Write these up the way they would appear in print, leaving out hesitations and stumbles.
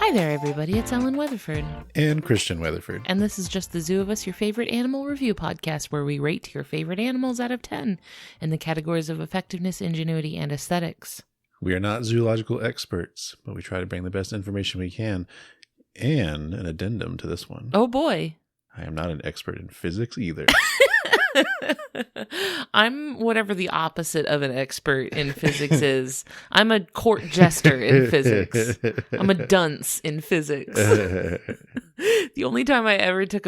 Hi there, everybody. It's Ellen Weatherford. And Christian Weatherford. And this is Just the Zoo of Us, your favorite animal review podcast, where we rate your favorite animals out of 10 in the categories of effectiveness, ingenuity, and aesthetics. We are not zoological experts, but we try to bring the best information we can. And an addendum to this one. Oh, boy. I am not an expert in physics either. I'm whatever the opposite of an expert in physics is. I'm a court jester in physics. I'm a dunce in physics. The only time I ever took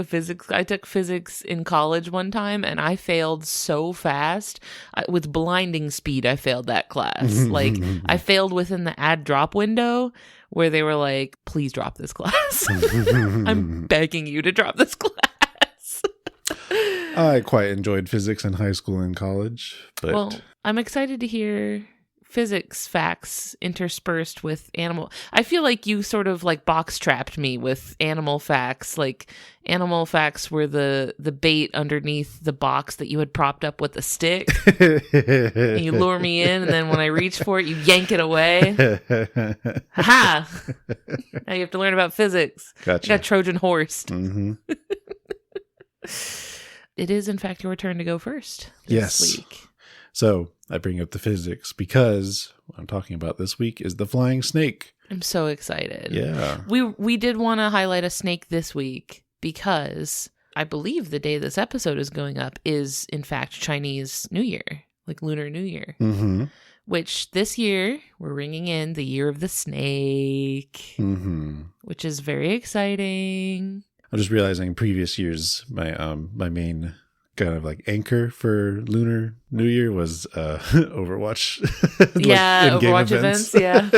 I took physics in college one time, and I failed so fast. With blinding speed, I failed that class. Like, I failed within the add drop window, where they were like, please drop this class. I'm begging you to drop this class. I quite enjoyed physics in high school and college. But well, I'm excited to hear physics facts interspersed with animal. I feel like you sort of like box trapped me with animal facts. Like, animal facts were the bait underneath the box that you had propped up with a stick. And you lure me in, and then when I reach for it, you yank it away. Ha! Now you have to learn about physics. Gotcha. You got Trojan horsed. Mm-hmm. It is, in fact, your turn to go first this week. So I bring up the physics because what I'm talking about this week is the flying snake. I'm so excited. Yeah. We did want to highlight a snake this week because I believe the day this episode is going up is, in fact, Chinese New Year, like Lunar New Year. Mm-hmm. Which this year, we're ringing in the Year of the Snake, which is very exciting. I'm just realizing previous years, my main kind of like anchor for Lunar New Year was Overwatch. Yeah, Overwatch events. Yeah.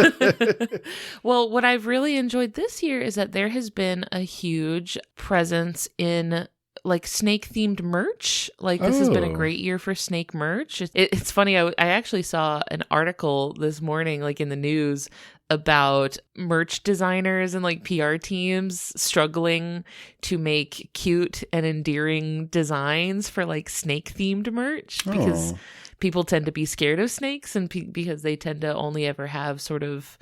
Well, what I've really enjoyed this year is that there has been a huge presence in like snake themed merch. Like, this has been a great year for snake merch. It's funny. I actually saw an article this morning, like in the news, about merch designers and like PR teams struggling to make cute and endearing designs for like snake themed merch because people tend to be scared of snakes and because they tend to only ever have sort of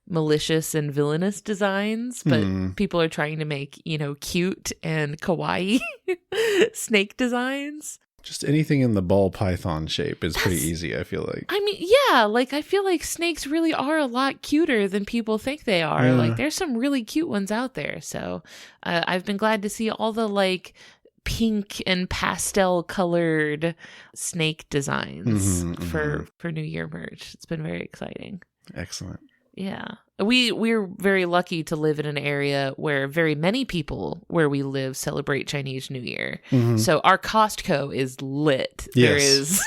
malicious and villainous designs, but people are trying to make, cute and kawaii snake designs. Just anything in the ball python shape is pretty easy, I feel like. I mean, yeah, like I feel like snakes really are a lot cuter than people think they are. Yeah. Like, there's some really cute ones out there. So I've been glad to see all the like pink and pastel colored snake designs for New Year merch. It's been very exciting. Excellent. Yeah. We're very lucky to live in an area where very many people where we live celebrate Chinese New Year. So our Costco is lit. Yes. There is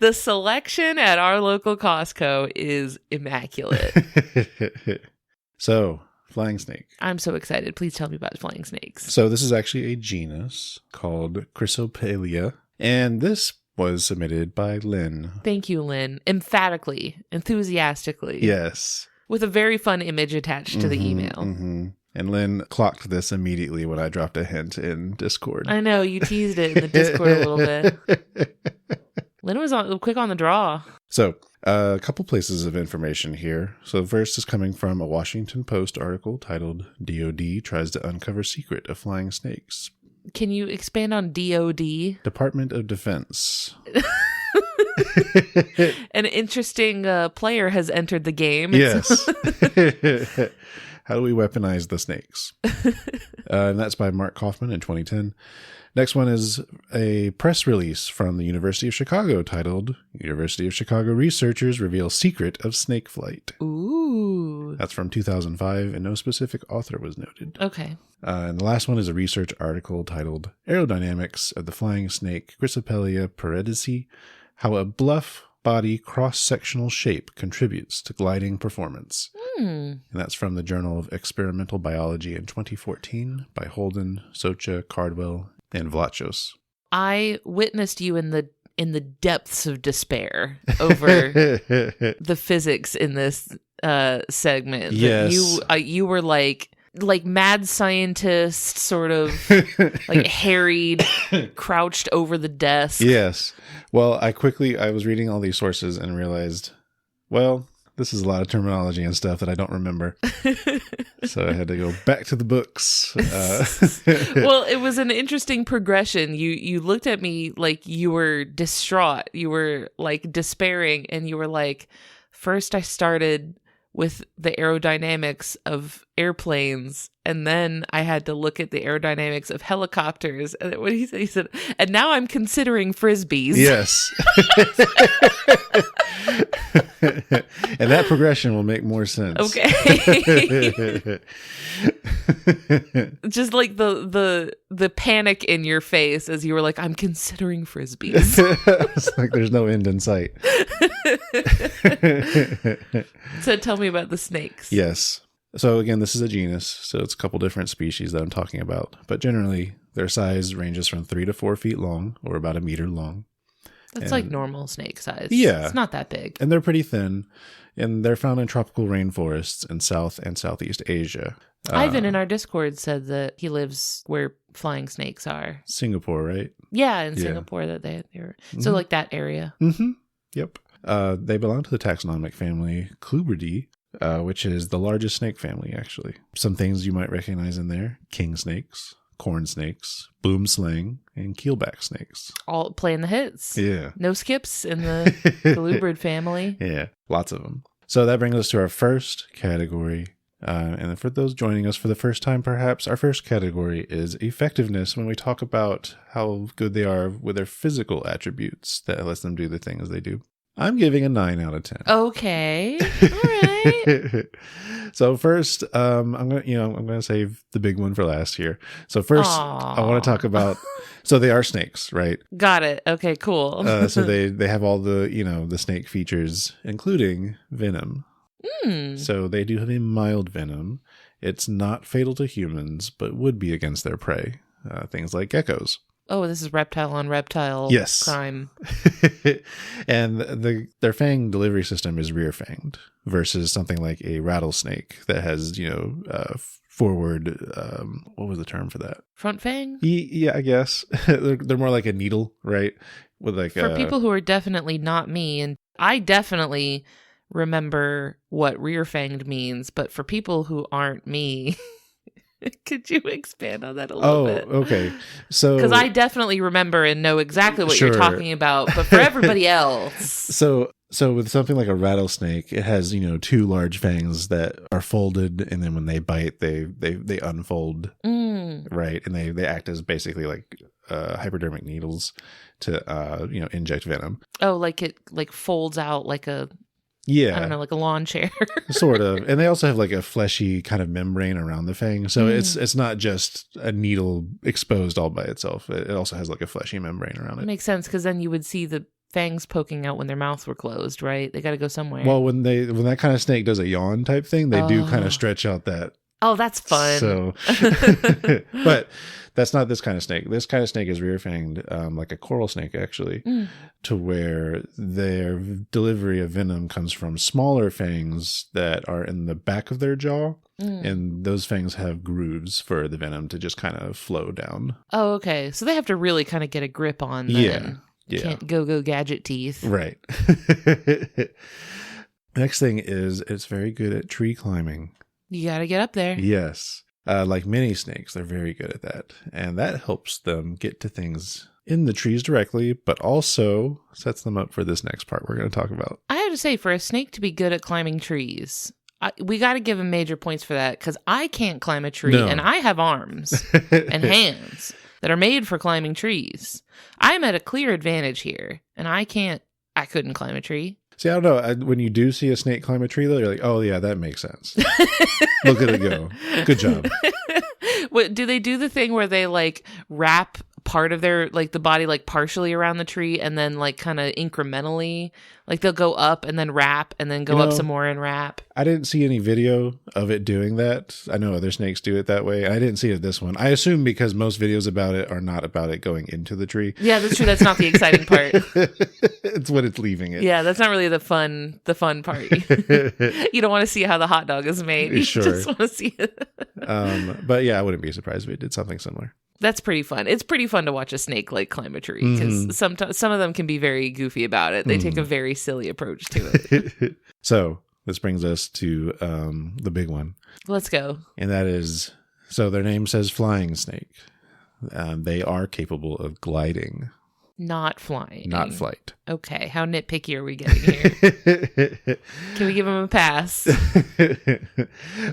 the selection at our local Costco is immaculate. So, flying snake. I'm so excited. Please tell me about flying snakes. So this is actually a genus called Chrysopelia, and this was submitted by Lynn. Thank you, Lynn. Emphatically, enthusiastically. Yes. With a very fun image attached to the email. And Lynn clocked this immediately when I dropped a hint in Discord. I know, you teased it in the Discord a little bit. Lynn was quick on the draw. So, a couple places of information here. So, the first is coming from a Washington Post article titled DOD Tries to Uncover Secret of Flying Snakes. Can you expand on DOD? Department of Defense. An interesting player has entered the game. Yes. How do we weaponize the snakes? And that's by Mark Kaufman in 2010. Next one is a press release from the University of Chicago titled University of Chicago Researchers Reveal Secret of Snake Flight. Ooh. That's from 2005, and no specific author was noted. Okay. And the last one is a research article titled Aerodynamics of the Flying Snake Chrysopelia paradisi, How a Bluff Body Cross-Sectional Shape Contributes to Gliding Performance. And that's from the Journal of Experimental Biology in 2014 by Holden, Socha, Cardwell, and Vlachos. I witnessed you in the depths of despair over the physics in this segment. Yes. You were like mad scientist, sort of like harried, crouched over the desk. Yes. Well, I was reading all these sources and realized, well, this is a lot of terminology and stuff that I don't remember. So I had to go back to the books. Well, it was an interesting progression. You looked at me like you were distraught. You were like despairing, and you were like, first I started with the aerodynamics of airplanes, and then I had to look at the aerodynamics of helicopters. And what he said, and now I'm considering frisbees. Yes. And that progression will make more sense. Okay. Just like the panic in your face as you were like, I'm considering frisbees. It's like there's no end in sight. So tell me about the snakes. Yes. So again, this is a genus, so it's a couple different species that I'm talking about. But generally, their size ranges from 3 to 4 feet long, or about 1 meter long. That's like normal snake size. Yeah. It's not that big. And they're pretty thin, and they're found in tropical rainforests in South and Southeast Asia. Ivan in our Discord said that he lives where flying snakes are. Singapore, right? Yeah, in Singapore that they were. So like that area. Mm-hmm. Yep. They belong to the taxonomic family Clubridae, which is the largest snake family, actually. Some things you might recognize in there: king snakes, corn snakes, boomslang, and keelback snakes. All playing the hits. Yeah. No skips in the colubrid family. Yeah, lots of them. So that brings us to our first category. And for those joining us for the first time, perhaps, our first category is effectiveness, when we talk about how good they are with their physical attributes that lets them do the things they do. I'm giving a 9 out of 10. Okay. All right. So first, I'm gonna save the big one for last here. So first, I want to talk about. So they are snakes, right? Got it. Okay. Cool. So they have all the the snake features, including venom. So they do have a mild venom. It's not fatal to humans, but would be against their prey. Things like geckos. Oh, this is reptile on reptile crime. And their fang delivery system is rear fanged versus something like a rattlesnake that has, forward, what was the term for that? Front fang? Yeah, I guess. They're more like a needle, right? With like for people who are definitely not me, and I definitely remember what rear fanged means, but for people who aren't me, could you expand on that a little bit? Oh, okay. So, because I definitely remember and know exactly what you're talking about, but for everybody else. So with something like a rattlesnake, it has, 2 large fangs that are folded, and then when they bite, they unfold, right? And they act as basically like hypodermic needles to inject venom. Oh, like it folds out like a. Yeah. I don't know, like a lawn chair. Sort of. And they also have like a fleshy kind of membrane around the fang. So it's not just a needle exposed all by itself. It also has like a fleshy membrane around it. It makes sense, because then you would see the fangs poking out when their mouths were closed, right? They got to go somewhere. Well, when that kind of snake does a yawn type thing, they do kind of stretch out that. Oh, that's fun. So, but that's not this kind of snake. This kind of snake is rear fanged, like a coral snake, actually, to where their delivery of venom comes from smaller fangs that are in the back of their jaw. And those fangs have grooves for the venom to just kind of flow down. Oh, okay. So they have to really kind of get a grip on them. Yeah. Can't go gadget teeth. Right. Next thing is it's very good at tree climbing. You got to get up there. Yes. Like many snakes, they're very good at that. And that helps them get to things in the trees directly, but also sets them up for this next part we're going to talk about. I have to say, for a snake to be good at climbing trees, we got to give him major points for that, because I can't climb a tree, and I have arms and hands that are made for climbing trees. I'm at a clear advantage here, and I couldn't climb a tree. See, I don't know. When you do see a snake climb a tree, though, you're like, oh, yeah, that makes sense. Look at it go. Good job. What, do they do the thing where they like wrap part of their the body partially around the tree, and then kind of incrementally they'll go up and then wrap and then go up some more and wrap? I didn't see any video of it doing that. I know other snakes do it that way. I didn't see it this one. I assume because most videos about it are not about it going into the tree. Yeah, that's true. That's not the exciting part. It's when it's leaving it. Yeah, that's not really the fun part. You don't want to see how the hot dog is made. You just want to see it. But yeah, I wouldn't be surprised if it did something similar. That's pretty fun. It's pretty fun to watch a snake climb a tree, because sometimes some of them can be very goofy about it. They take a very silly approach to it. So this brings us to the big one. Let's go. And that is, so their name says flying snake. They are capable of gliding. Not flying. Not flight. Okay. How nitpicky are we getting here? Can we give them a pass?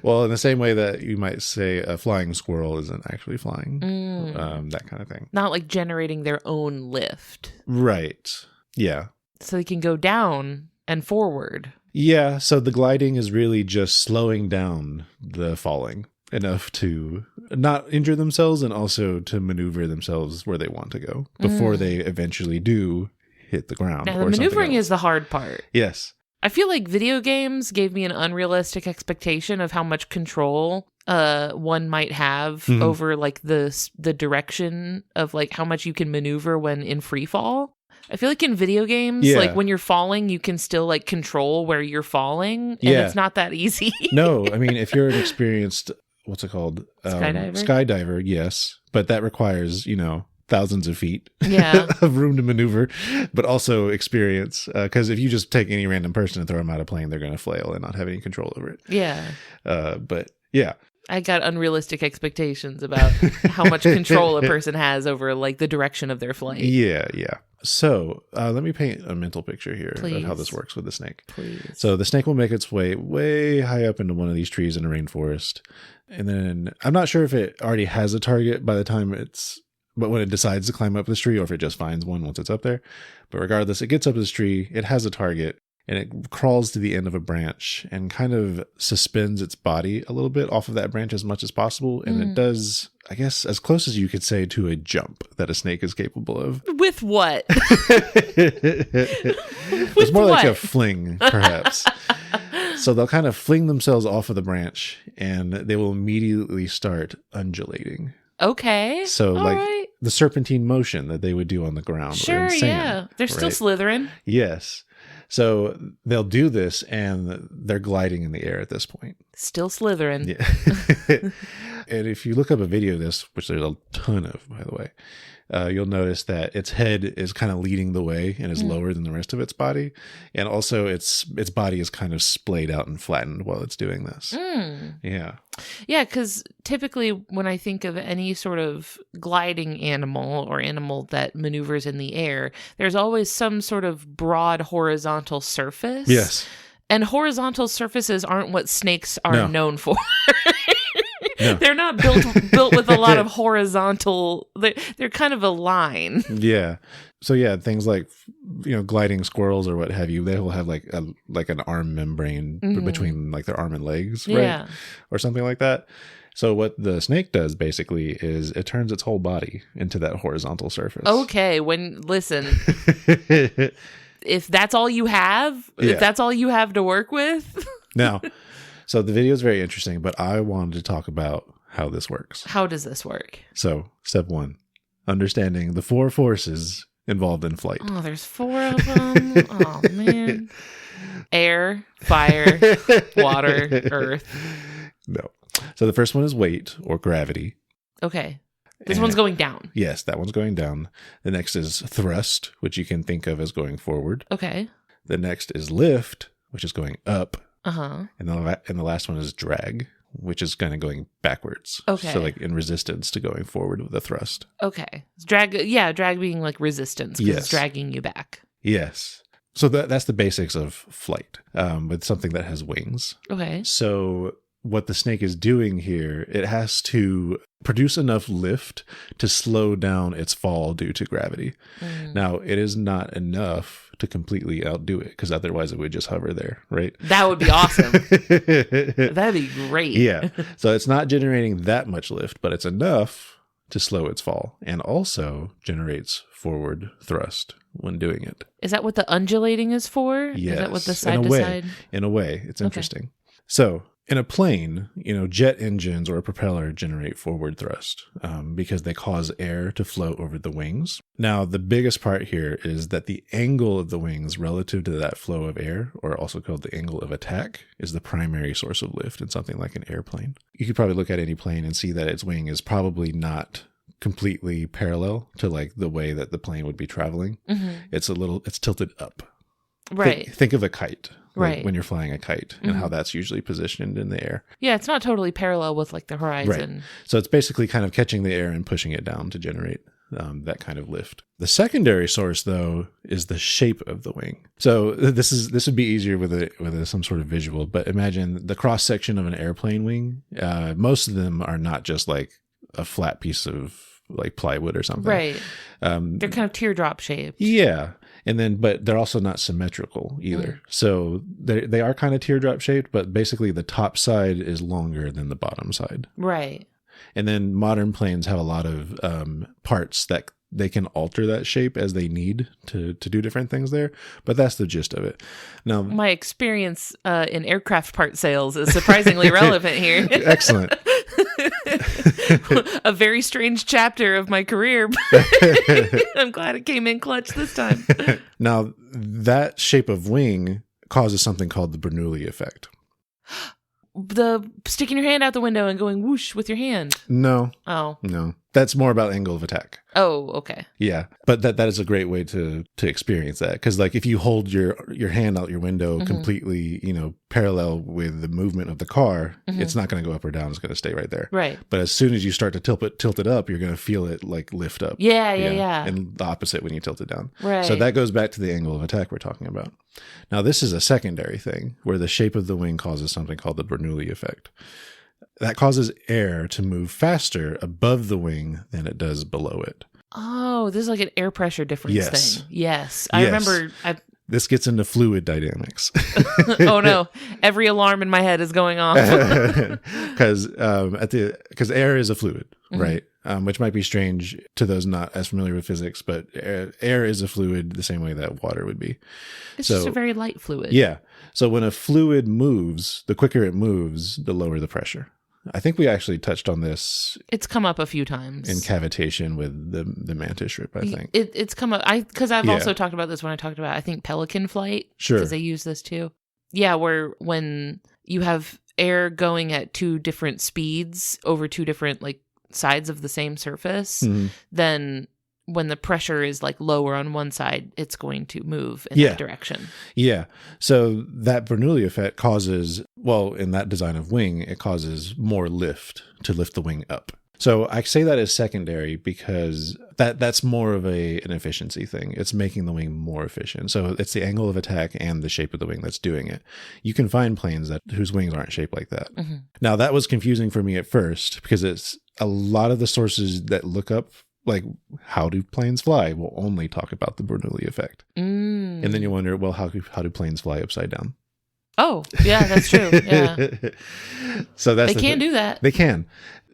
Well, in the same way that you might say a flying squirrel isn't actually flying. That kind of thing. Not like generating their own lift. Right. Yeah. So they can go down and forward. Yeah. So the gliding is really just slowing down the falling enough to not injure themselves and also to maneuver themselves where they want to go before they eventually do hit the ground. Now, the maneuvering is the hard part. Yes. I feel like video games gave me an unrealistic expectation of how much control one might have over like the direction of like how much you can maneuver when in free fall. I feel like in video games, like when you're falling, you can still like control where you're falling, and it's not that easy. No, I mean, if you're an experienced, what's it called? Skydiver? Skydiver, yes. But that requires, thousands of feet of room to maneuver, but also experience. Because if you just take any random person and throw them out of plane, they're going to flail and not have any control over it. Yeah. But yeah. I got unrealistic expectations about how much control a person has over like the direction of their flight. Yeah, yeah. So let me paint a mental picture here of how this works with the snake. Please. So the snake will make its way high up into one of these trees in a rainforest. And then I'm not sure if it already has a target by the time but when it decides to climb up this tree, or if it just finds one once it's up there. But regardless, it gets up this tree, it has a target, and it crawls to the end of a branch and kind of suspends its body a little bit off of that branch as much as possible. And it does, I guess, as close as you could say to a jump that a snake is capable of. With what? It's more like a fling, perhaps. So they'll kind of fling themselves off of the branch, and they will immediately start undulating. Okay. So the serpentine motion that they would do on the ground. Sure, or in sand, yeah. They're still slithering. Yes. So they'll do this, and they're gliding in the air at this point. Still slithering. Yeah. And if you look up a video of this, which there's a ton of, by the way, you'll notice that its head is kind of leading the way and is lower than the rest of its body. And also its body is kind of splayed out and flattened while it's doing this. Yeah. Yeah, because typically when I think of any sort of gliding animal or animal that maneuvers in the air, there's always some sort of broad horizontal surface. Yes. And horizontal surfaces aren't what snakes are known for. No. They're not built with a lot of horizontal. They're kind of a line. Yeah. So yeah, things like gliding squirrels or what have you, they will have like an arm membrane between like their arm and legs, right? Yeah. Or something like that. So what the snake does basically is it turns its whole body into that horizontal surface. Okay, listen. If that's all you have, if that's all you have to work with. Now, so the video is very interesting, but I wanted to talk about how this works. How does this work? So, step 1, understanding the 4 forces involved in flight. Oh, there's 4 of them. Oh, man. Air, fire, water, earth. No. So the first one is weight or gravity. Okay. This one's going down. Yes, that one's going down. The next is thrust, which you can think of as going forward. Okay. The next is lift, which is going up. Uh-huh. And the last one is drag, which is kind of going backwards. Okay. So like in resistance to going forward with the thrust. Okay. Drag being like resistance because it's dragging you back. Yes. So that's the basics of flight with something that has wings. Okay. So what the snake is doing here, it has to produce enough lift to slow down its fall due to gravity. Now, it is not enough to completely outdo it, because otherwise it would just hover there, right? That would be awesome. That'd be great. Yeah. So it's not generating that much lift, but it's enough to slow its fall, and also generates forward thrust when doing it. Is that what the undulating is for? Yes. Is that what the side to side? In a way. It's interesting. So in a plane, jet engines or a propeller generate forward thrust because they cause air to flow over the wings. Now, the biggest part here is that the angle of the wings relative to that flow of air, or also called the angle of attack, is the primary source of lift in something like an airplane. You could probably look at any plane and see that its wing is probably not completely parallel to like the way that the plane would be traveling. It's tilted up. Right. Think of a kite. Right. when you're flying a kite, and how that's usually positioned in the air. Yeah, it's not totally parallel with like the horizon. Right. So it's basically kind of catching the air and pushing it down to generate that kind of lift. The secondary source, though, is the shape of the wing. So this would be easier with some sort of visual. But imagine the cross section of an airplane wing. Most of them are not just like a flat piece of like plywood or something. Right. They're kind of teardrop shaped. Yeah. And then, but they're also not symmetrical either. So they are kind of teardrop shaped, but basically the top side is longer than the bottom side. Right. And then modern planes have a lot of parts that they can alter that shape as they need to do different things there. But that's the gist of it. Now, my experience in aircraft part sales is surprisingly relevant here. Excellent. A very strange chapter of my career. I'm glad it came in clutch this time. Now, that shape of wing causes something called the Bernoulli effect. The sticking your hand out the window and going whoosh with your hand. No. Oh. No. That's more about angle of attack. Oh, okay. Yeah. But that is a great way to experience that. Because like if you hold your hand out your window completely, parallel with the movement of the car, it's not going to go up or down. It's going to stay right there. Right. But as soon as you start to tilt it up, you're going to feel it like lift up. Yeah. And the opposite when you tilt it down. Right. So that goes back to the angle of attack we're talking about. Now, this is a secondary thing where the shape of the wing causes something called the Bernoulli effect. That causes air to move faster above the wing than it does below it. Oh, this is like an air pressure difference thing. Yes. I remember. This gets into fluid dynamics. Oh no! Every alarm in my head is going off. Because air is a fluid, right? Which might be strange to those not as familiar with physics, but air is a fluid the same way that water would be. It's just a very light fluid. Yeah. So when a fluid moves, the quicker it moves, the lower the pressure. I think we actually touched on this. It's come up a few times in cavitation with the mantis shrimp. I think it's come up. Because I've also talked about this when I talked about I think pelican flight. Sure, because they use this too. Yeah, where when you have air going at two different speeds over two different like sides of the same surface, then when the pressure is like lower on one side, it's going to move in that direction. Yeah. So that Bernoulli effect causes, in that design of wing, it causes more lift to lift the wing up. So I say that as secondary because that's more of an efficiency thing. It's making the wing more efficient. So it's the angle of attack and the shape of the wing that's doing it. You can find planes whose wings aren't shaped like that. Now that was confusing for me at first because it's a lot of the sources that look up like how do planes fly will only talk about the Bernoulli effect. And then you wonder, how do planes fly upside down? Oh, yeah, that's true. Yeah. So they can do that. They can.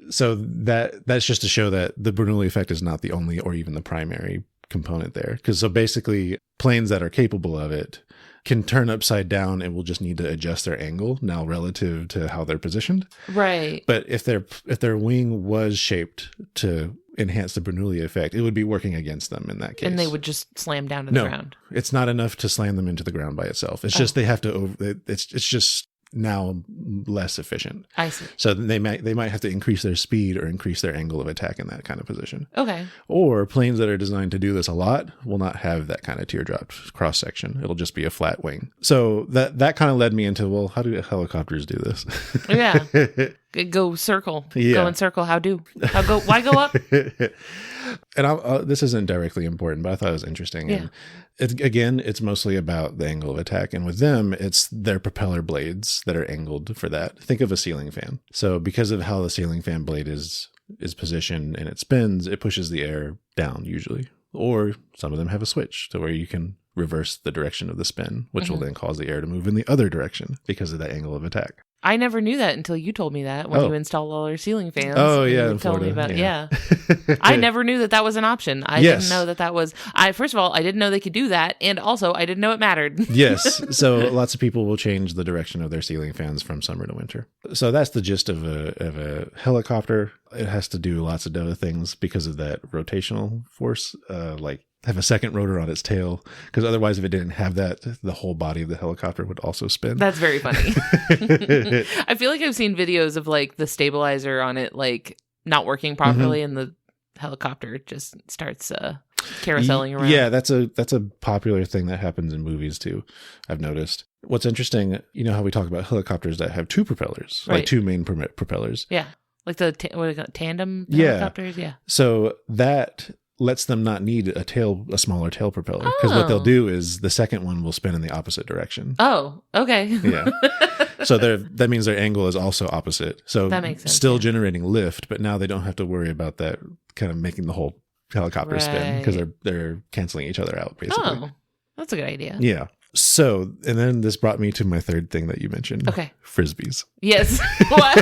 So that's just to show that the Bernoulli effect is not the only or even the primary component there. Because so basically planes that are capable of it can turn upside down and will just need to adjust their angle now relative to how they're positioned. Right. But if their wing was shaped to enhance the Bernoulli effect, it would be working against them in that case. And they would just slam down to the ground. It's not enough to slam them into the ground by itself. It's just they have to it's just now less efficient. I see. So they might have to increase their speed or increase their angle of attack in that kind of position. Okay. Or planes that are designed to do this a lot will not have that kind of teardrop cross section. It'll just be a flat wing. So that kind of led me into, how do helicopters do this? Yeah. Go circle. Yeah. Go in circle. Why go up? And this isn't directly important, but I thought it was interesting. Yeah. And it's mostly about the angle of attack. And with them, it's their propeller blades that are angled for that. Think of a ceiling fan. So because of how the ceiling fan blade is positioned and it spins, it pushes the air down usually. Or some of them have a switch to where you can reverse the direction of the spin, which will then cause the air to move in the other direction because of that angle of attack. I never knew that until you told me that when you installed all our ceiling fans. Oh, yeah. You told me about I never knew that was an option. I didn't know that was. First of all, I didn't know they could do that. And also, I didn't know it mattered. Yes. So lots of people will change the direction of their ceiling fans from summer to winter. So that's the gist of a helicopter. It has to do lots of other things because of that rotational force, like have a second rotor on its tail, because otherwise if it didn't have that, the whole body of the helicopter would also spin. That's very funny. I feel like I've seen videos of like the stabilizer on it like not working properly and the helicopter just starts carouseling around. Yeah, that's a popular thing that happens in movies too, I've noticed. What's interesting, you know how we talk about helicopters that have two propellers, Right. like two main propellers. Yeah. Like the tandem Yeah. helicopters? Yeah. So that lets them not need a smaller tail propeller, because what they'll do is the second one will spin in the opposite direction. Oh, okay. Yeah. So that means their angle is also opposite. So that makes sense, still generating lift, but now they don't have to worry about that kind of making the whole helicopter spin, because they're canceling each other out, basically. Oh, that's a good idea. Yeah. So, and then this brought me to my third thing that you mentioned. Okay. Frisbees. Yes. What?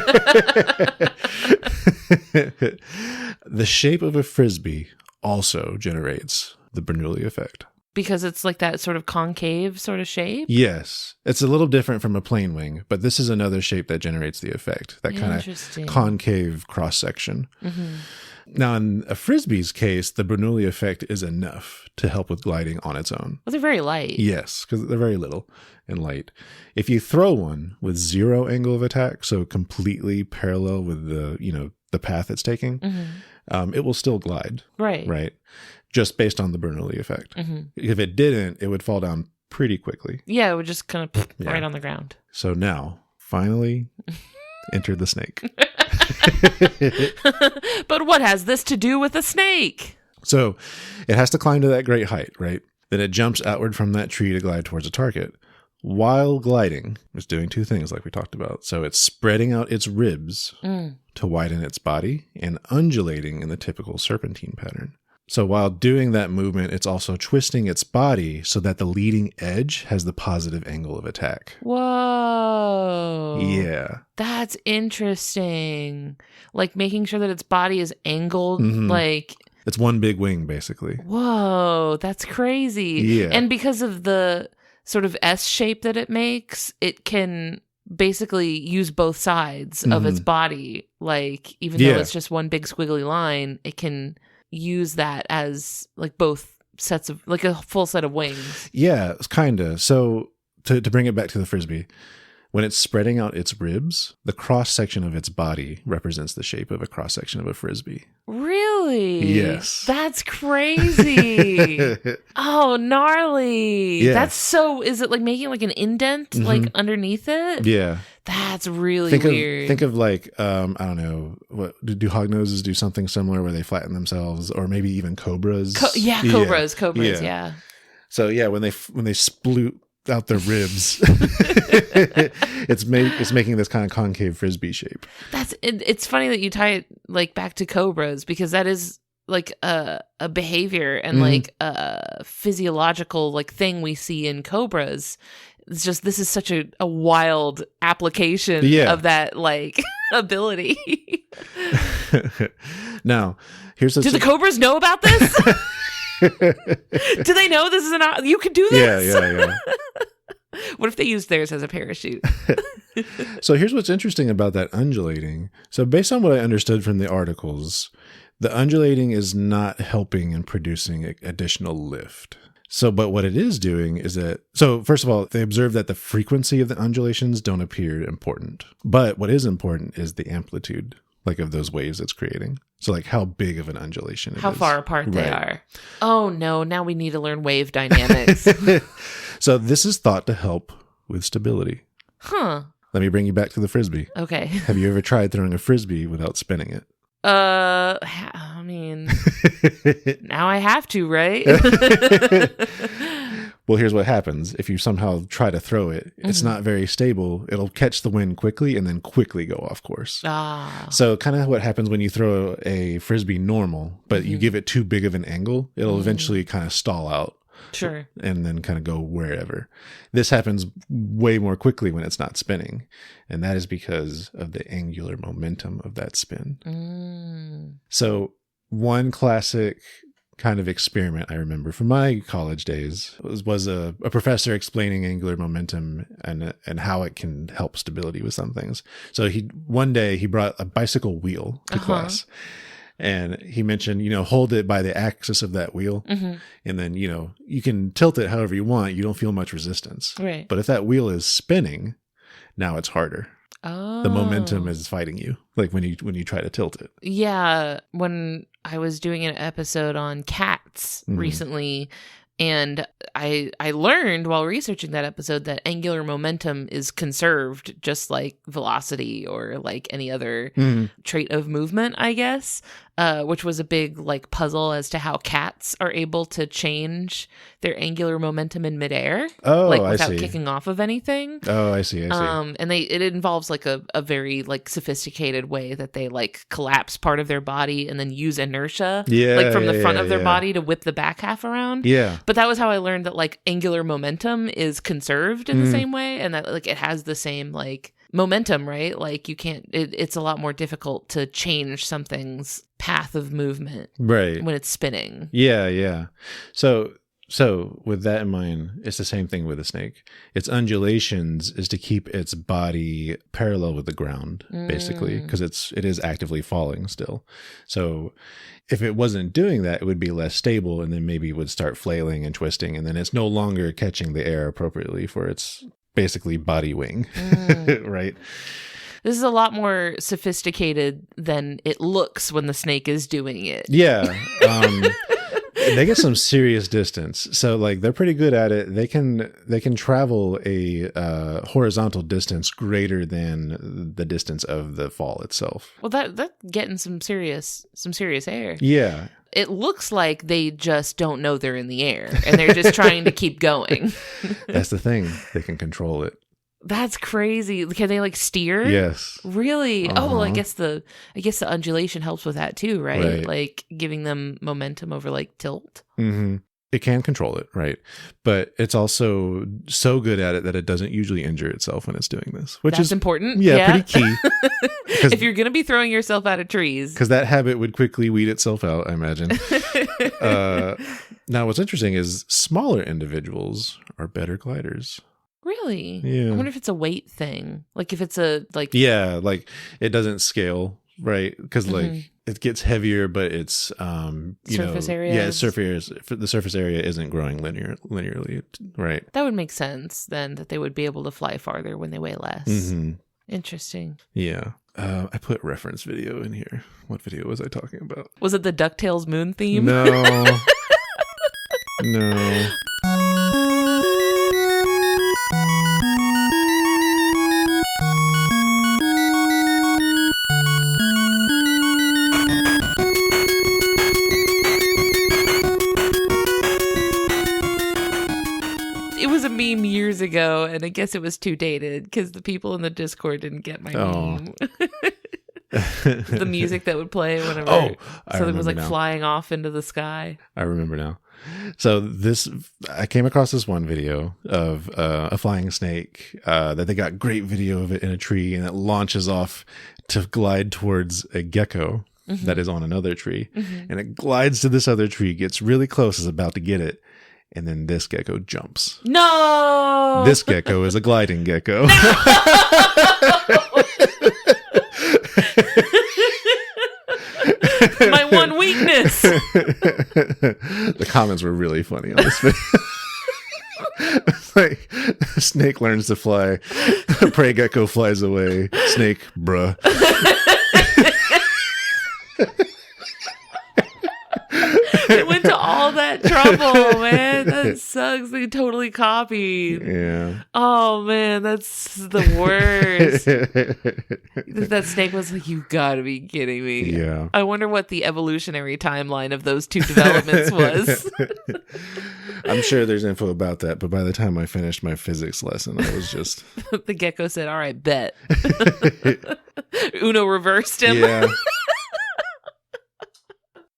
The shape of a frisbee also generates the Bernoulli effect. Because it's like that sort of concave sort of shape? Yes. It's a little different from a plane wing, but this is another shape that generates the effect. That kind of concave cross-section. Mm-hmm. Now, in a frisbee's case, the Bernoulli effect is enough to help with gliding on its own. Well, they're very light. Yes, because they're very little and light. If you throw one with zero angle of attack, so completely parallel with the path it's taking, it will still glide. Right. Just based on the Bernoulli effect. Mm-hmm. If it didn't, it would fall down pretty quickly. Yeah, it would just kind of right on the ground. So now, finally, enter the snake. But what has this to do with a snake? So it has to climb to that great height, right? Then it jumps outward from that tree to glide towards a target. While gliding, it's doing two things like we talked about. So it's spreading out its ribs to widen its body and undulating in the typical serpentine pattern. So while doing that movement, it's also twisting its body so that the leading edge has the positive angle of attack. Whoa. Yeah. That's interesting. Like making sure that its body is angled, like... It's one big wing, basically. Whoa, that's crazy. Yeah. And because of the sort of S shape that it makes, it can basically use both sides of its body. Like, even though it's just one big squiggly line, it can use that as like both sets of, like a full set of wings. Yeah, it's kind of. So to bring it back to the frisbee, when it's spreading out its ribs, the cross section of its body represents the shape of a cross section of a frisbee. Really? Yes. That's crazy. Oh, gnarly. Yeah. That's so, is it like making like an indent like underneath it? Yeah. That's really weird. Think of like, I don't know, what do hognoses do something similar where they flatten themselves, or maybe even cobras? Cobras, yeah. So yeah, when they sploot out their ribs, it's making this kind of concave frisbee shape. It's funny that you tie it like back to cobras, because that is like a behavior and like a physiological like thing we see in cobras. It's just, this is such a wild application of that like ability. Now, here's do the cobras know about this? Do they know this is you could do this? Yeah. What if they used theirs as a parachute? So here's what's interesting about that undulating. So based on what I understood from the articles, the undulating is not helping in producing additional lift. So, but what it is doing is that, so first of all, they observe that the frequency of the undulations don't appear important. But what is important is the amplitude, like of those waves it's creating. So like how big of an undulation it is. How far apart they are. Oh no, now we need to learn wave dynamics. So this is thought to help with stability. Huh. Let me bring you back to the frisbee. Okay. Have you ever tried throwing a frisbee without spinning it? I mean, now I have to, right? Well, here's what happens. If you somehow try to throw it, it's not very stable. It'll catch the wind quickly and then quickly go off course. So kind of what happens when you throw a frisbee normal, but you give it too big of an angle, it'll eventually kind of stall out. Sure. And then kind of go wherever. This happens way more quickly when it's not spinning. And that is because of the angular momentum of that spin. So one classic kind of experiment I remember from my college days was a professor explaining angular momentum and how it can help stability with some things. So one day he brought a bicycle wheel to class. And he mentioned, hold it by the axis of that wheel. And then, you can tilt it however you want. You don't feel much resistance. Right. But if that wheel is spinning, now it's harder. Oh. The momentum is fighting you, like when you try to tilt it. Yeah. When I was doing an episode on cats recently, And I learned while researching that episode that angular momentum is conserved just like velocity or like any other trait of movement, I guess, which was a big like puzzle as to how cats are able to change their angular momentum in midair, like without kicking off of anything. Oh, I see. And it involves like a very like sophisticated way that they like collapse part of their body and then use inertia, like from the front of their body to whip the back half around. Yeah. But that was how I learned that like angular momentum is conserved in the same way, and that like it has the same like momentum, right? Like you can't, it's a lot more difficult to change something's path of movement right when it's spinning. Yeah. So with that in mind, it's the same thing with a snake. Its undulations is to keep its body parallel with the ground, basically, because it is actively falling still. So if it wasn't doing that, it would be less stable, and then maybe it would start flailing and twisting, and then it's no longer catching the air appropriately for its basically body wing, right? This is a lot more sophisticated than it looks when the snake is doing it. Yeah. They get some serious distance. So like they're pretty good at it. They can travel a horizontal distance greater than the distance of the fall itself. Well, that's getting some serious air. Yeah. It looks like they just don't know they're in the air and they're just trying to keep going. That's the thing. They can control it. That's crazy. Can they like steer? Yes. Really? Oh, well, I guess the undulation helps with that too, right? Right. Like giving them momentum over like tilt. Mm-hmm. It can control it, right? But it's also so good at it that it doesn't usually injure itself when it's doing this, which is important. Yeah, pretty key. If you're going to be throwing yourself out of trees. Because that habit would quickly weed itself out, I imagine. Now, what's interesting is smaller individuals are better gliders. Really? Yeah. I wonder if it's a weight thing. Like if it's a like. Yeah, like it doesn't scale, right? Because like it gets heavier, but it's surface area. Yeah, the surface area isn't growing linearly, right? That would make sense then, that they would be able to fly farther when they weigh less. Mm-hmm. Interesting. Yeah. I put reference video in here. What video was I talking about? Was it the DuckTales moon theme? No. No. It was a meme years ago, and I guess it was too dated because the people in the Discord didn't get my meme. The music that would play whenever something was like flying off into the sky. I remember now. So I came across this one video of a flying snake that they got great video of it in a tree, and it launches off to glide towards a gecko that is on another tree, and it glides to this other tree, gets really close, is about to get it, and then this gecko jumps. No! This gecko is a gliding gecko. My one weakness. The comments were really funny on this video. Like, snake learns to fly, prey gecko flies away, snake, bruh. They went to all that trouble, man. That sucks. They totally copied. Yeah. Oh, man, that's the worst. That snake was like, you gotta be kidding me. Yeah. I wonder what the evolutionary timeline of those two developments was. I'm sure there's info about that, but by the time I finished my physics lesson, I was just... The gecko said, all right, bet. Uno reversed him. Yeah.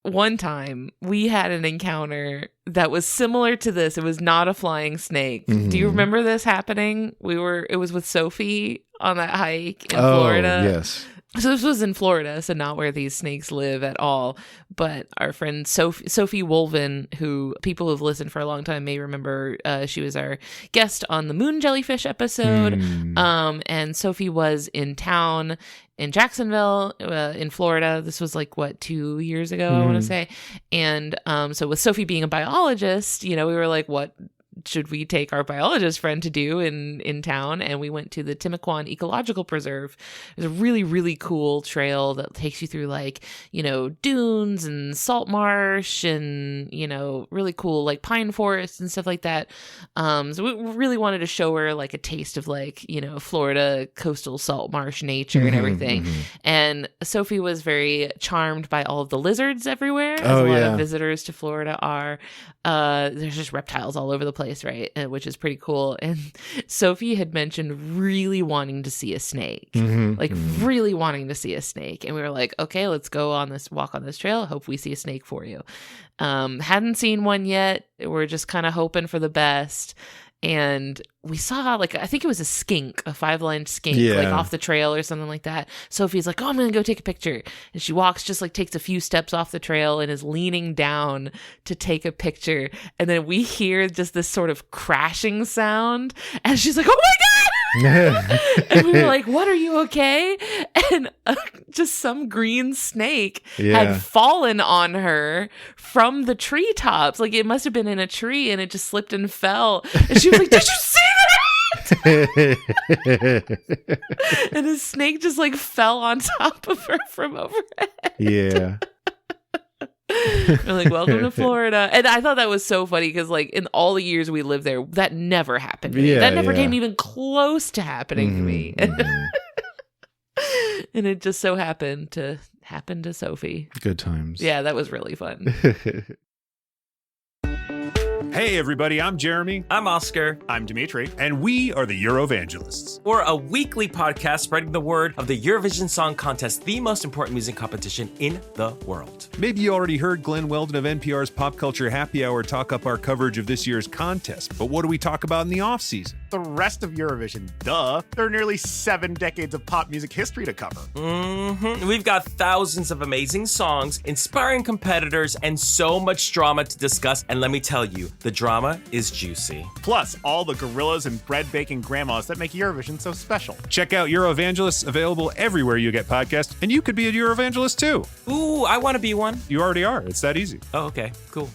One time we had an encounter that was similar to this. It was not a flying snake. Do you remember this happening? It was with Sophie on that hike in Florida. Yes. So this was in Florida, so not where these snakes live at all. But our friend Sophie Wolven, who people who've listened for a long time may remember, she was our guest on the moon jellyfish episode. And Sophie was in town in Jacksonville, in Florida. This was like, 2 years ago, I want to say. And so with Sophie being a biologist, we were like, what should we take our biologist friend to do in town? And we went to the Timucuan Ecological Preserve. It's a really, really cool trail that takes you through like, dunes and salt marsh and, really cool like pine forests and stuff like that. So we really wanted to show her like a taste of like, Florida coastal salt marsh nature and everything. And Sophie was very charmed by all of the lizards everywhere, as a lot of visitors to Florida are. There's just reptiles all over the place, right? Which is pretty cool. And Sophie had mentioned really wanting to see a snake, really wanting to see a snake. And we were like, okay, let's go on this walk on this trail. Hope we see a snake for you. Hadn't seen one yet. We're just kind of hoping for the best. And we saw like, I think it was a skink, a 5-lined skink, like off the trail or something like that. Sophie's like, oh, I'm going to go take a picture. And she walks, just like takes a few steps off the trail and is leaning down to take a picture. And then we hear just this sort of crashing sound. And she's like, oh my God! And we were like, what, are you okay? And just some green snake had fallen on her from the treetops. Like it must have been in a tree and it just slipped and fell. And she was like, did you see that? And the snake just like fell on top of her from overhead. Yeah. We're like, welcome to Florida. And I thought that was so funny because like in all the years we lived there, that never happened to me. That never came even close to happening to me. And it just so happened to happen to Sophie. Good times. Yeah, that was really fun. Hey everybody, I'm Jeremy. I'm Oscar. I'm Dimitri. And we are the Eurovangelists. We're a weekly podcast spreading the word of the Eurovision Song Contest, the most important music competition in the world. Maybe you already heard Glenn Weldon of NPR's Pop Culture Happy Hour talk up our coverage of this year's contest. But what do we talk about in the off-season? The rest of Eurovision, duh. There are nearly 7 decades of pop music history to cover. We've got thousands of amazing songs, inspiring competitors, and so much drama to discuss. And let me tell you, the drama is juicy. Plus, all the gorillas and bread-baking grandmas that make Eurovision so special. Check out Eurovangelists, available everywhere you get podcasts, and you could be a Eurovangelist too. Ooh, I want to be one. You already are. It's that easy. Oh, okay, cool.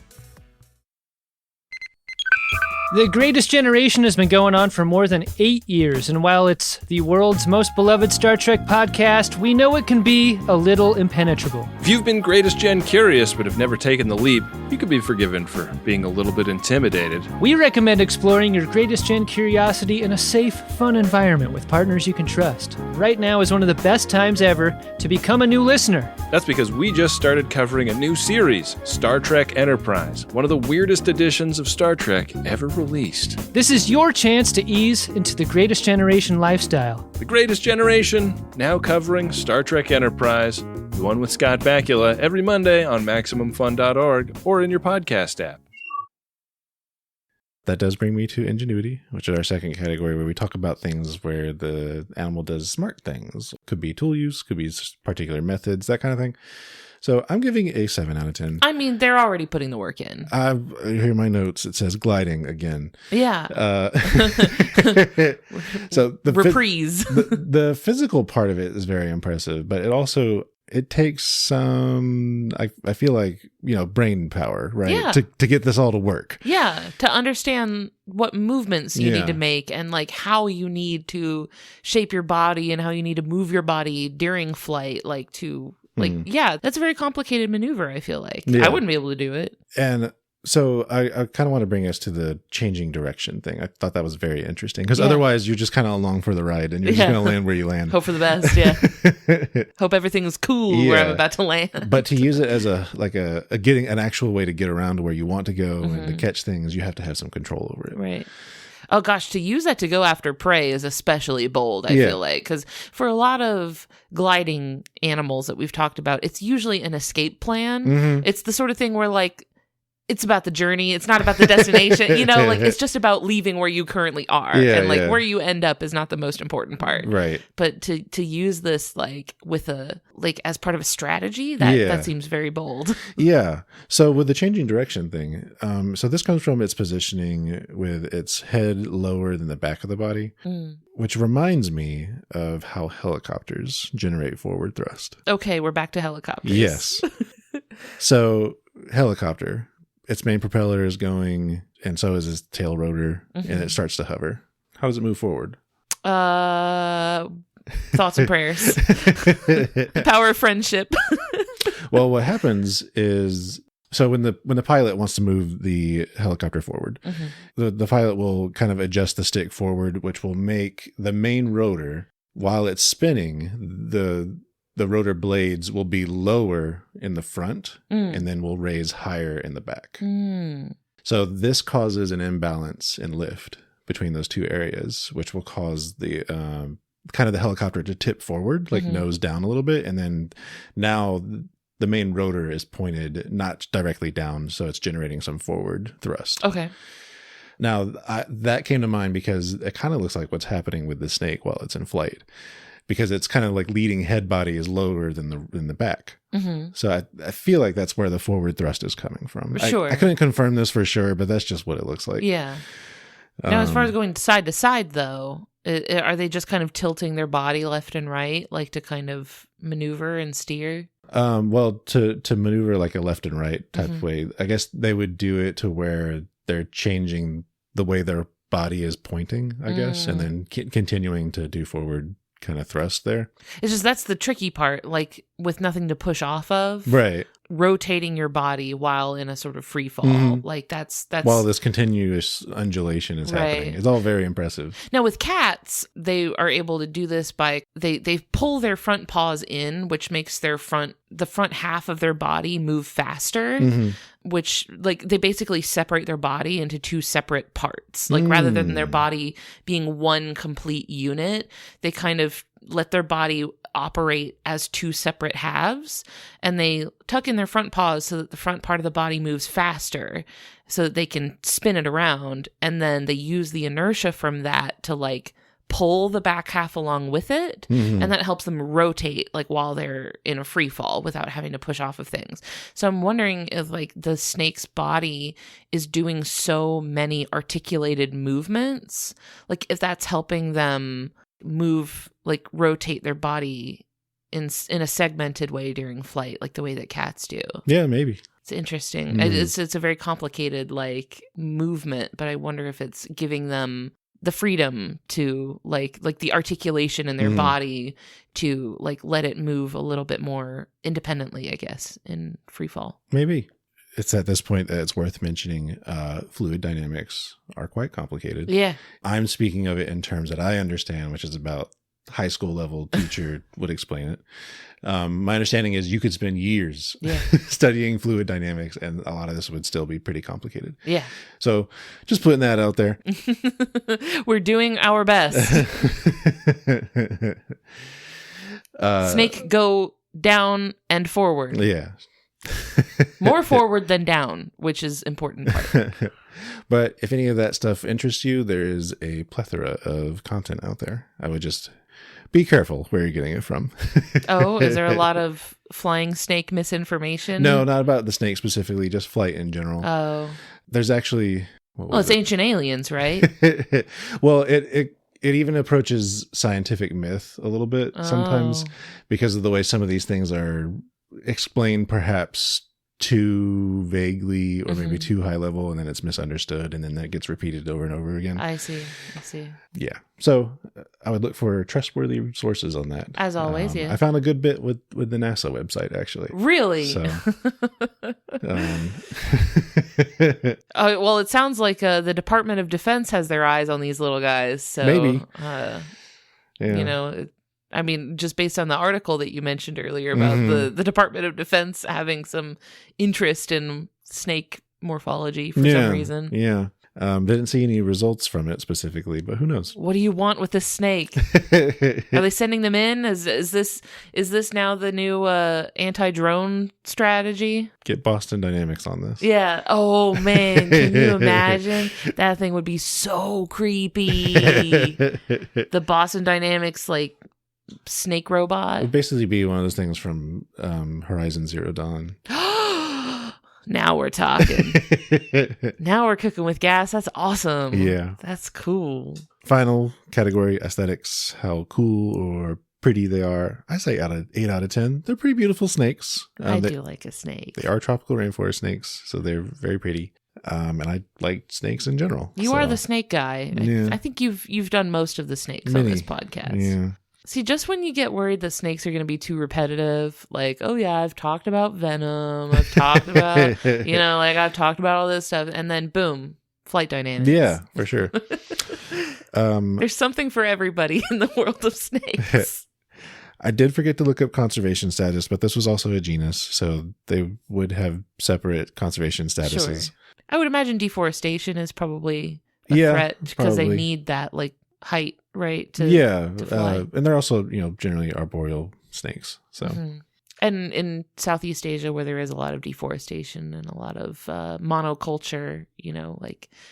The Greatest Generation has been going on for more than 8 years, and while it's the world's most beloved Star Trek podcast, we know it can be a little impenetrable. If you've been Greatest Gen curious but have never taken the leap, you could be forgiven for being a little bit intimidated. We recommend exploring your Greatest Gen curiosity in a safe, fun environment with partners you can trust. Right now is one of the best times ever to become a new listener. That's because we just started covering a new series, Star Trek Enterprise, one of the weirdest editions of Star Trek ever released. This is your chance to ease into the Greatest Generation lifestyle. The Greatest Generation, now covering Star Trek Enterprise, the one with Scott Bakula, every Monday on MaximumFun.org or in your podcast app. That does bring me to ingenuity, which is our second category where we talk about things where the animal does smart things. Could be tool use, could be particular methods, that kind of thing. So I'm giving a 7 out of 10. I mean, they're already putting the work in. Here are my notes. It says gliding again. Yeah. So the reprise. The physical part of it is very impressive, but it takes some, I feel like, brain power, right? Yeah. To get this all to work. Yeah. To understand what movements you need to make and like how you need to shape your body and how you need to move your body during flight, that's a very complicated maneuver, I feel like. Yeah. I wouldn't be able to do it. And so I kind of want to bring us to the changing direction thing. I thought that was very interesting because otherwise you're just kind of along for the ride and you're just going to land where you land. Hope for the best, yeah. Hope everything's cool where I'm about to land. But to use it as a getting an actual way to get around to where you want to go and to catch things, you have to have some control over it. Right. Oh gosh, to use that to go after prey is especially bold, I feel like. Because for a lot of gliding animals that we've talked about, it's usually an escape plan. Mm-hmm. It's the sort of thing where like, it's about the journey. It's not about the destination. It's just about leaving where you currently are. And where you end up is not the most important part. Right. But to use this with as part of a strategy, that seems very bold. Yeah. So with the changing direction thing, so this comes from its positioning with its head lower than the back of the body, which reminds me of how helicopters generate forward thrust. Okay, we're back to helicopters. Yes. So helicopter. its main propeller is going, and so is its tail rotor, and it starts to hover. How does it move forward? Thoughts and prayers. Power of friendship. Well, what happens is, so when the pilot wants to move the helicopter forward, the pilot will kind of adjust the stick forward, which will make the main rotor, while it's spinning, the rotor blades will be lower in the front and then will raise higher in the back. So this causes an imbalance in lift between those two areas, which will cause the kind of the helicopter to tip forward, like nose down a little bit. And then now the main rotor is pointed not directly down, so it's generating some forward thrust. Okay. Now, that came to mind because it kind of looks like what's happening with the snake while it's in flight, because it's kind of like leading head body is lower than the back. So I feel like that's where the forward thrust is coming from. Sure. I couldn't confirm this for sure, but that's just what it looks like. Yeah. Now, as far as going side to side, though, are they just kind of tilting their body left and right, like to kind of maneuver and steer? Well, to maneuver like a left and right type of way, I guess they would do it to where they're changing the way their body is pointing, I guess, and then continuing to do forward kind of thrust there. It's just that's the tricky part, like with nothing to push off of. Right. Rotating your body while in a sort of free fall. Like that's while this continuous undulation is happening. It's all very impressive. Now with cats, they are able to do this by they pull their front paws in, which makes the front half of their body move faster, which like they basically separate their body into two separate parts. Like rather than their body being one complete unit, they kind of let their body operate as two separate halves, and they tuck in their front paws so that the front part of the body moves faster so that they can spin it around, and then they use the inertia from that to like pull the back half along with it, and that helps them rotate like while they're in a free fall without having to push off of things. So I'm wondering if like the snake's body is doing so many articulated movements, like if that's helping them move, like rotate their body in a segmented way during flight, like the way that cats do. Yeah, maybe. It's interesting. It's a very complicated like movement, but I wonder if it's giving them the freedom to like the articulation in their body to like let it move a little bit more independently, I guess, in free fall. Maybe. It's at this point that it's worth mentioning fluid dynamics are quite complicated. Yeah. I'm speaking of it in terms that I understand, which is about high school level teacher would explain it. My understanding is you could spend years studying fluid dynamics, and a lot of this would still be pretty complicated. Yeah. So just putting that out there. We're doing our best. Snake go down and forward. Yeah. More forward than down, which is important part. But if any of that stuff interests you, there is a plethora of content out there. I would just be careful where you're getting it from. Oh, is there a lot of flying snake misinformation? No, not about the snake specifically, just flight in general. Oh. There's actually... Well, it's Ancient Aliens, right? Well, it even approaches scientific myth a little bit sometimes because of the way some of these things are explained perhaps too vaguely or maybe too high level, and then it's misunderstood, and then that gets repeated over and over again. I see. Yeah. So I would look for trustworthy sources on that. As always, yeah. I found a good bit with the NASA website, actually. Really? So, well, it sounds like the Department of Defense has their eyes on these little guys. So maybe. You know, I mean, just based on the article that you mentioned earlier about the Department of Defense having some interest in snake morphology for some reason. Yeah. Didn't see any results from it specifically, but who knows? What do you want with this snake? Are they sending them in? Is this now the new anti-drone strategy? Get Boston Dynamics on this. Yeah. Oh man, can you imagine? That thing would be so creepy. The Boston Dynamics like snake robot. It would basically be one of those things from Horizon Zero Dawn. Now we're talking. Now we're cooking with gas. That's awesome. Yeah. That's cool. Final category, aesthetics. How cool or pretty they are. I say 8 out of 10. They're pretty beautiful snakes. I do like a snake. They are tropical rainforest snakes, so they're very pretty. And I like snakes in general. You are the snake guy. Yeah. I think you've done most of the snakes on this podcast. Yeah. See, just when you get worried that snakes are going to be too repetitive, like, oh yeah, I've talked about venom, I've talked about, I've talked about all this stuff, and then boom, flight dynamics. Yeah, for sure. There's something for everybody in the world of snakes. I did forget to look up conservation status, but this was also a genus, so they would have separate conservation statuses. Sure. I would imagine deforestation is probably a threat because they need that like height, right? To fly. And they're also, generally arboreal snakes. So, and in Southeast Asia, where there is a lot of deforestation and a lot of monoculture,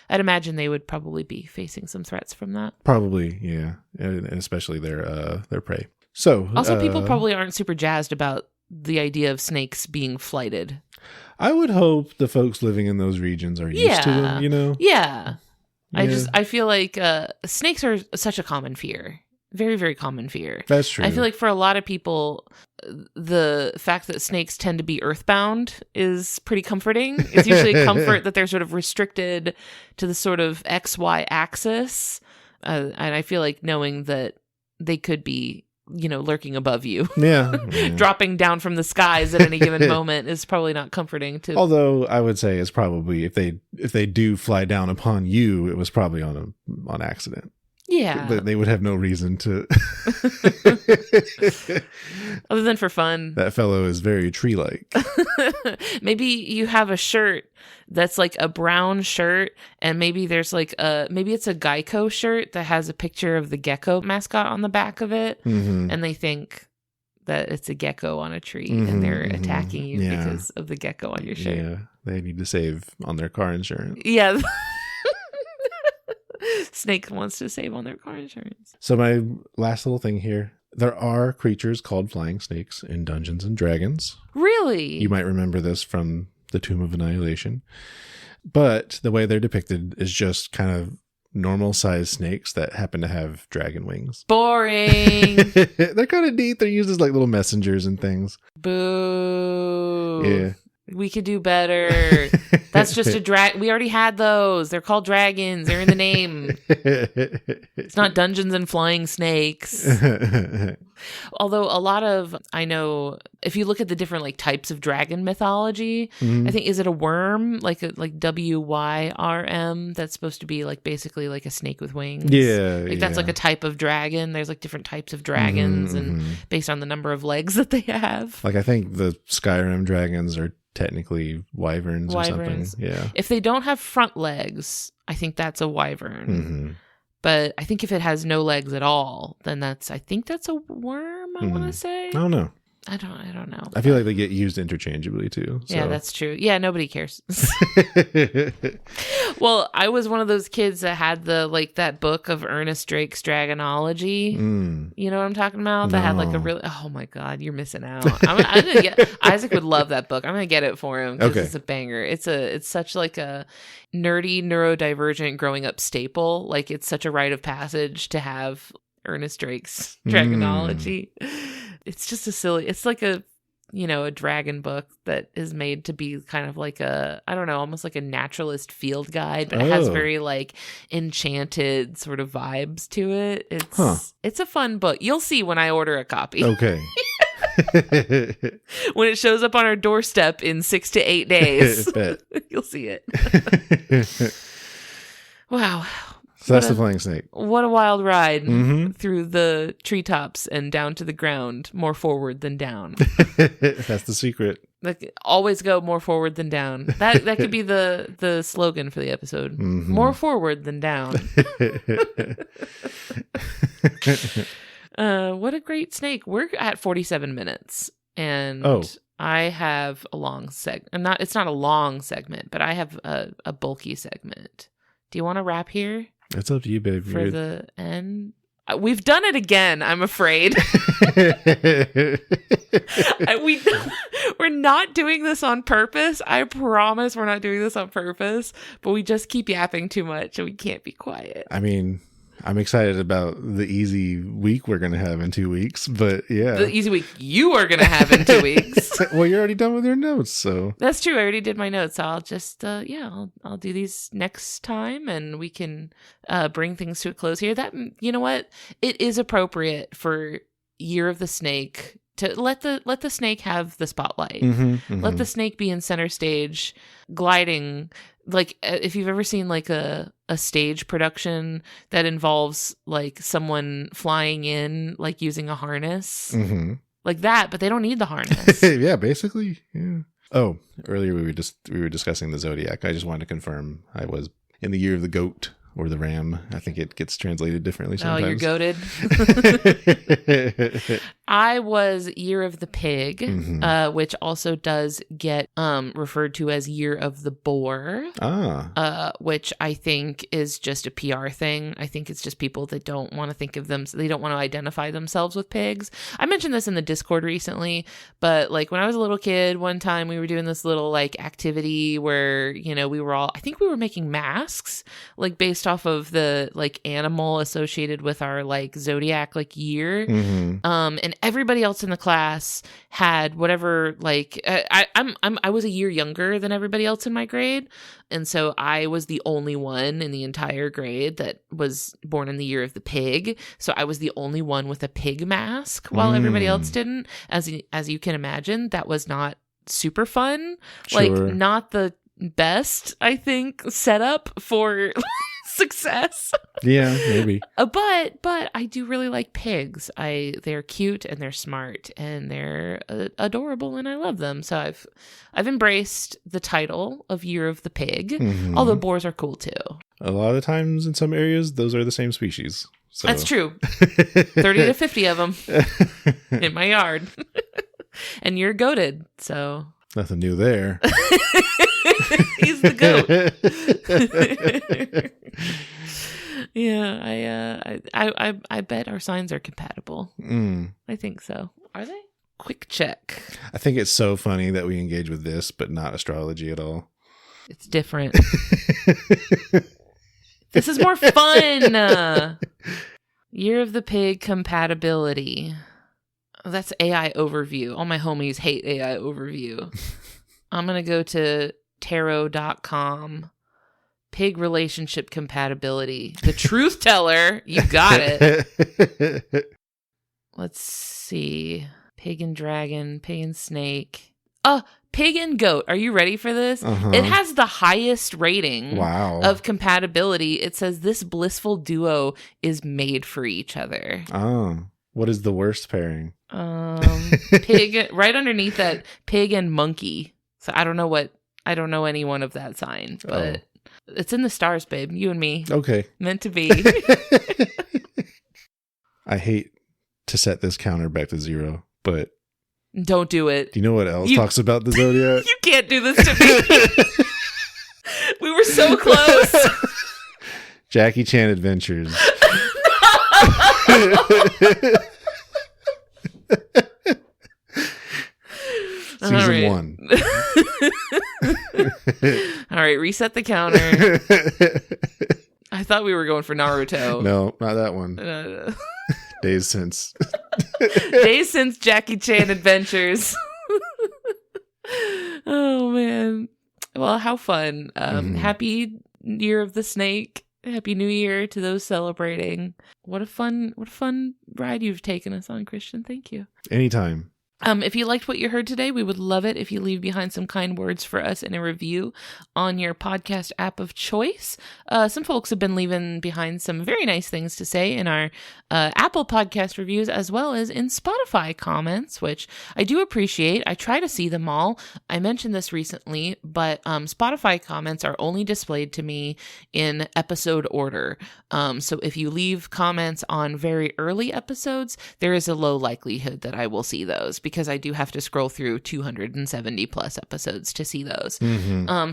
I'd imagine they would probably be facing some threats from that. Probably, yeah, and especially their prey. So, also, people probably aren't super jazzed about the idea of snakes being flighted. I would hope the folks living in those regions are used to them. Yeah. I feel like snakes are such a common fear. Very, very common fear. That's true. I feel like for a lot of people, the fact that snakes tend to be earthbound is pretty comforting. It's usually a comfort that they're sort of restricted to the sort of XY axis. And I feel like knowing that they could be, lurking above you. Yeah. Dropping down from the skies at any given moment is probably not comforting to. Although I would say it's probably if they do fly down upon you, it was probably on accident. Yeah. They would have no reason to. Other than for fun. That fellow is very tree-like. Maybe you have a shirt that's like a brown shirt, and maybe there's like maybe it's a Geico shirt that has a picture of the gecko mascot on the back of it, and they think that it's a gecko on a tree, and they're attacking you because of the gecko on your shirt. Yeah, they need to save on their car insurance. Yeah. Snake wants to save on their car insurance. So my last little thing here. There are creatures called flying snakes in Dungeons and Dragons. Really? You might remember this from the Tomb of Annihilation. But the way they're depicted is just kind of normal sized snakes that happen to have dragon wings. Boring. They're kind of neat. They're used as like little messengers and things. Boo. Yeah. We could do better. That's just a we already had those. They're called dragons. They're in the name. It's not Dungeons and Flying Snakes. Although a lot of, I know, if you look at the different like types of dragon mythology, I think, is it a worm? Like WYRM? That's supposed to be like basically like a snake with wings. Yeah. Like that's like a type of dragon. There's like different types of dragons and based on the number of legs that they have. Like I think the Skyrim dragons are technically wyverns or something. Yeah. If they don't have front legs, I think that's a wyvern. But I think if it has no legs at all, then I think that's a worm, I want to say. I don't know. I don't know. I feel like they get used interchangeably too. So. Yeah, that's true. Yeah, nobody cares. Well, I was one of those kids that had that book of Ernest Drake's Dragonology. You know what I'm talking about? That had like a really, oh my God, you're missing out. I'm gonna get, Isaac would love that book. I'm going to get it for him because it's a banger. It's such like a nerdy, neurodivergent growing up staple. Like it's such a rite of passage to have Ernest Drake's Dragonology. It's just it's like a dragon book that is made to be kind of like almost like a naturalist field guide, but it has very like enchanted sort of vibes to it. It's a fun book. You'll see when I order a copy. Okay. When it shows up on our doorstep in 6 to 8 days, you'll see it. Wow. So that's the flying snake. What a wild ride through the treetops and down to the ground, more forward than down. That's the secret. Like, always go more forward than down. That could be the slogan for the episode. More forward than down. What a great snake. We're at 47 minutes. And I have a long segment. It's not a long segment, but I have a bulky segment. Do you want to wrap here? It's up to you, babe. For the end? We've done it again, I'm afraid. We're not doing this on purpose. I promise we're not doing this on purpose. But we just keep yapping too much and we can't be quiet. I mean, I'm excited about the easy week we're going to have in 2 weeks, but yeah. The easy week you are going to have in 2 weeks. Well, you're already done with your notes, so. That's true. I already did my notes. So I'll just, I'll do these next time, and we can bring things to a close here. That, you know what? It is appropriate for Year of the Snake to let the snake have the spotlight. Let the snake be in center stage, gliding. Like, if you've ever seen like a stage production that involves like someone flying in, like using a harness, like that, but they don't need the harness. Yeah, basically. Yeah. Oh, earlier we were discussing the zodiac. I just wanted to confirm I was in the year of the goat. Or the ram. I think it gets translated differently sometimes. Oh, you're goated. I was Year of the Pig, which also does get referred to as Year of the Boar, which I think is just a PR thing. I think it's just people that don't want to think of them. They don't want to identify themselves with pigs. I mentioned this in the Discord recently, but like when I was a little kid, one time we were doing this little like activity where, you know, I think we were making masks, like based off of the like animal associated with our like zodiac like year, and everybody else in the class had whatever like I was a year younger than everybody else in my grade, and so I was the only one in the entire grade that was born in the year of the pig. So I was the only one with a pig mask while everybody else didn't. As you can imagine, that was not super fun. Sure. Like not the best, I think, setup for success. Yeah, maybe. But I do really like pigs. They're cute and they're smart and they're adorable and I love them. So I've embraced the title of Year of the Pig, although boars are cool too. A lot of the times in some areas, those are the same species. So. That's true. 30 to 50 of them in my yard. And you're goated, so. Nothing new there. He's the goat. Yeah, I bet our signs are compatible. I think so. Are they? Quick check. I think it's so funny that we engage with this, but not astrology at all. It's different. This is more fun. Year of the Pig compatibility. That's AI overview. All my homies hate AI overview. I'm going to go to tarot.com. Pig relationship compatibility. The truth teller. You got it. Let's see. Pig and dragon. Pig and snake. Pig and goat. Are you ready for this? It has the highest rating of compatibility. It says this blissful duo is made for each other. Oh. What is the worst pairing? Pig, right underneath that, pig and monkey. So I don't know anyone of that sign, but it's in the stars, babe. You and me. Okay. Meant to be. I hate to set this counter back to 0, but don't do it. Do you know what else talks about the zodiac? You can't do this to me. We were so close. Jackie Chan Adventures. Season 1. All right, reset the counter. I thought we were going for Naruto. No, not that one. Days since Jackie Chan Adventures. Oh man. Well, how fun. Happy Year of the Snake. Happy New Year to those celebrating. What a fun ride you've taken us on, Christian. Thank you. Anytime. If you liked what you heard today, we would love it if you leave behind some kind words for us in a review on your podcast app of choice. Some folks have been leaving behind some very nice things to say in our Apple podcast reviews, as well as in Spotify comments, which I do appreciate. I try to see them all. I mentioned this recently, but Spotify comments are only displayed to me in episode order. So if you leave comments on very early episodes, there is a low likelihood that I will see those, because I do have to scroll through 270 plus episodes to see those.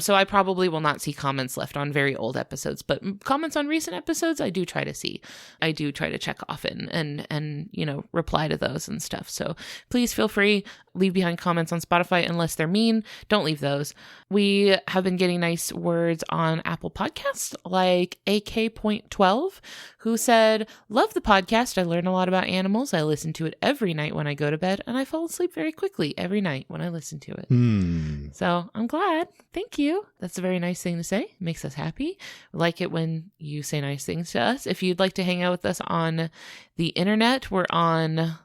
So I probably will not see comments left on very old episodes, but comments on recent episodes, I do try to see. I do try to check often and reply to those and stuff. So please feel free. leave behind comments on Spotify unless they're mean. Don't leave those. We have been getting nice words on Apple Podcasts, like AK.12, who said, "Love the podcast. I learn a lot about animals. I listen to it every night when I go to bed, and I fall asleep very quickly every night when I listen to it." So I'm glad. Thank you. That's a very nice thing to say. It makes us happy. We like it when you say nice things to us. If you'd like to hang out with us on the internet, we're on...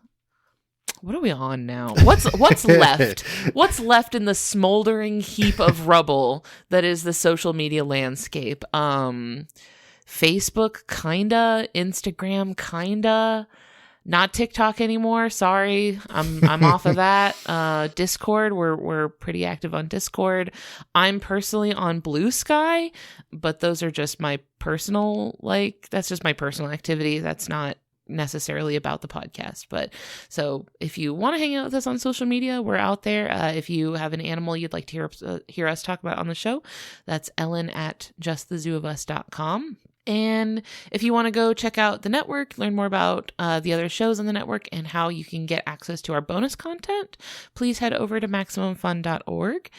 What are we on now? What's left? What's left in the smoldering heap of rubble that is the social media landscape? Facebook, kinda. Instagram, kinda. Not TikTok anymore. Sorry, I'm off of that. Discord, we're pretty active on Discord. I'm personally on Blue Sky, but those are just my personal that's just my personal activity. That's not necessarily about the podcast. But so if you want to hang out with us on social media, we're out there. If you have an animal you'd like to hear us talk about on the show, that's Ellen at justthezooofus.com. And if you want to go check out the network, learn more about the other shows on the network and how you can get access to our bonus content, please head over to MaximumFun.org.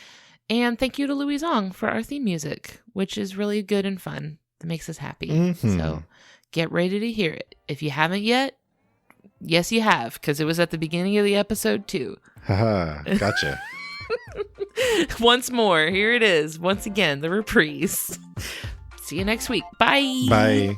And thank you to Louis Zong for our theme music, which is really good and fun. It makes us happy. So get ready to hear it. If you haven't yet, yes, you have, because it was at the beginning of the episode too. Haha, gotcha. Once more, here it is. Once again, the reprise. See you next week. Bye. Bye.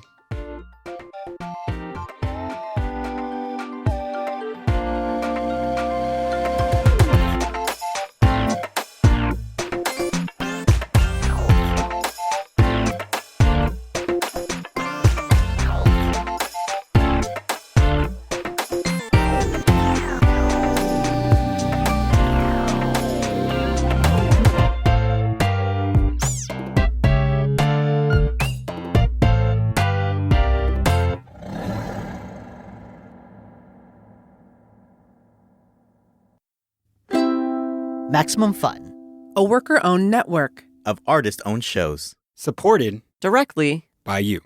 Maximum Fun, a worker-owned network of artist-owned shows. Supported directly by you.